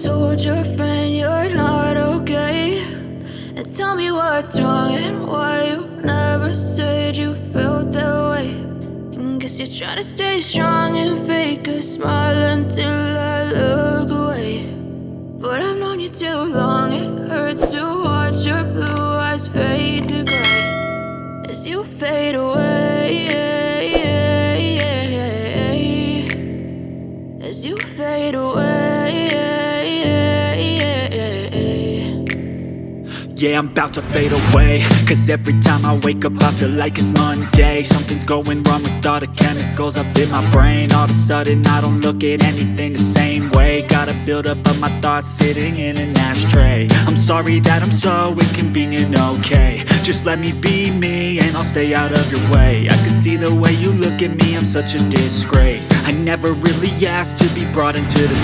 told your friend you're not okay? And tell me what's wrong and why you never said you felt that way. And guess you're trying to stay strong and fake a smile until I look away. But I've known you too long, it hurts to watch your blue eyes fade to gray as you fade away, as you fade away. Yeah, I'm about to fade away, cause every time I wake up I feel like it's Monday. Something's going wrong with all the chemicals up in my brain. All of a sudden I don't look at anything the same way. Got a buildup of my thoughts sitting in an ashtray. I'm sorry that I'm so inconvenient, okay? Just let me be me and I'll stay out of your way. I can see the way you look at me, I'm such a disgrace. I never really asked to be brought into this